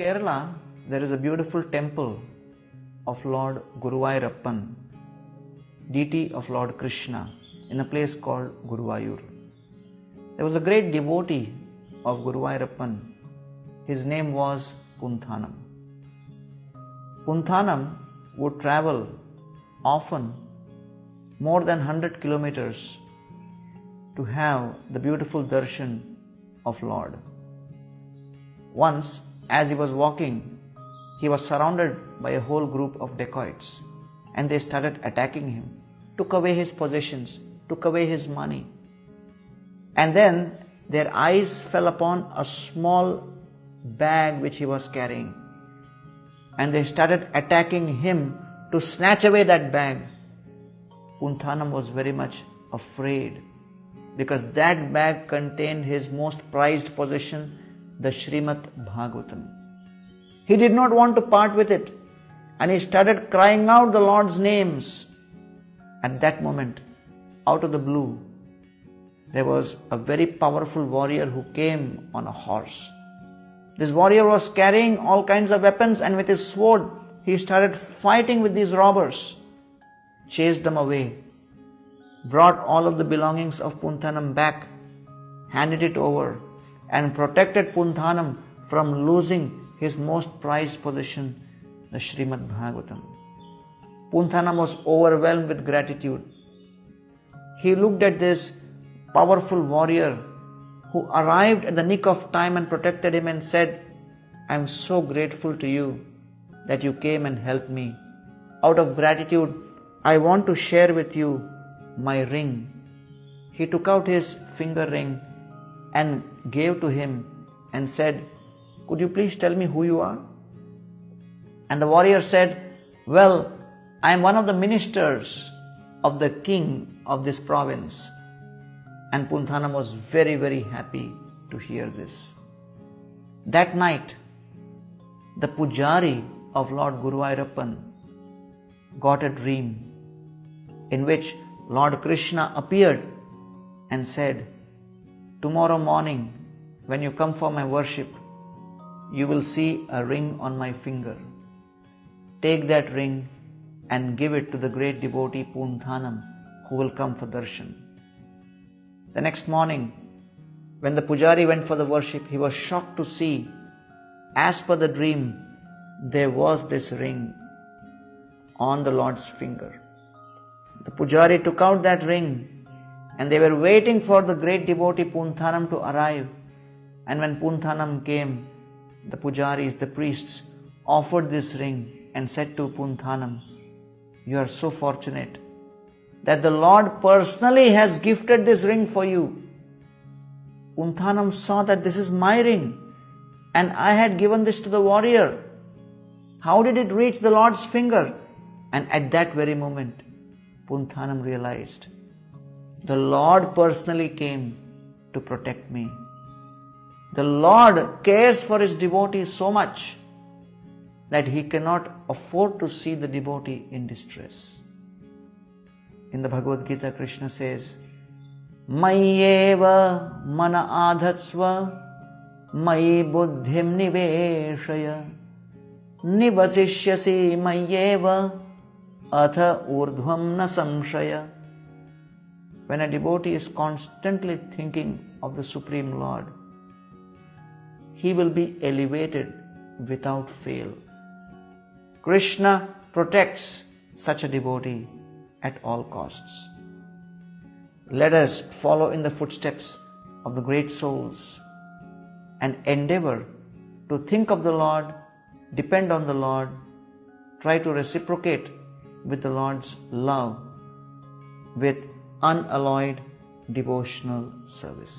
Kerala, there is a beautiful temple of Lord Guruvayurappan, deity of Lord Krishna, in a place called Guruvayur. There was a great devotee of Guruvayurappan. His name was Punthanam. Punthanam would travel often more than 100 kilometers to have the beautiful darshan of Lord. Once, as he was walking, he was surrounded by a whole group of dacoits, and they started attacking him, took away his possessions, took away his money. And then their eyes fell upon a small bag which he was carrying, and they started attacking him to snatch away that bag. Punthanam was very much afraid because that bag contained his most prized possession, the Srimad Bhagavatam. He did not want to part with it, and he started crying out the Lord's names. At that moment, out of the blue, there was a very powerful warrior who came on a horse. This warrior was carrying all kinds of weapons, and with his sword, he started fighting with these robbers, chased them away, brought all of the belongings of Punthanam back, handed it over, and protected Punthanam from losing his most prized possession, the Srimad Bhagavatam. Punthanam was overwhelmed with gratitude. He looked at this powerful warrior who arrived at the nick of time and protected him and said, "I am so grateful to you that you came and helped me. Out of gratitude, I want to share with you my ring." He took out his finger ring and gave to him and said, "Could you please tell me who you are?" And the warrior said, "Well, I am one of the ministers of the king of this province." And Punthanam was very, very happy to hear this. That night, the pujari of Lord Guruvayurappan got a dream in which Lord Krishna appeared and said, "Tomorrow morning, when you come for my worship, you will see a ring on my finger. Take that ring and give it to the great devotee Punthanam, who will come for darshan." The next morning, when the pujari went for the worship, he was shocked to see, as per the dream, there was this ring on the Lord's finger. The pujari took out that ring, and they were waiting for the great devotee Punthanam to arrive. And when Punthanam came, the pujaris, the priests, offered this ring and said to Punthanam, "You are so fortunate that the Lord personally has gifted this ring for you." Punthanam saw that this is my ring, and I had given this to the warrior. How did it reach the Lord's finger? And at that very moment, Punthanam realized, the Lord personally came to protect me. The Lord cares for his devotees so much that he cannot afford to see the devotee in distress. In the Bhagavad Gita, Krishna says, "Mayyeva mana adhatsva, mayi buddhim niveshaya, nivasishyasi mayyeva, atha urdhvam na samshaya." When a devotee is constantly thinking of the Supreme Lord, he will be elevated without fail. Krishna protects such a devotee at all costs. Let us follow in the footsteps of the great souls and endeavor to think of the Lord, depend on the Lord, try to reciprocate with the Lord's love with unalloyed devotional service.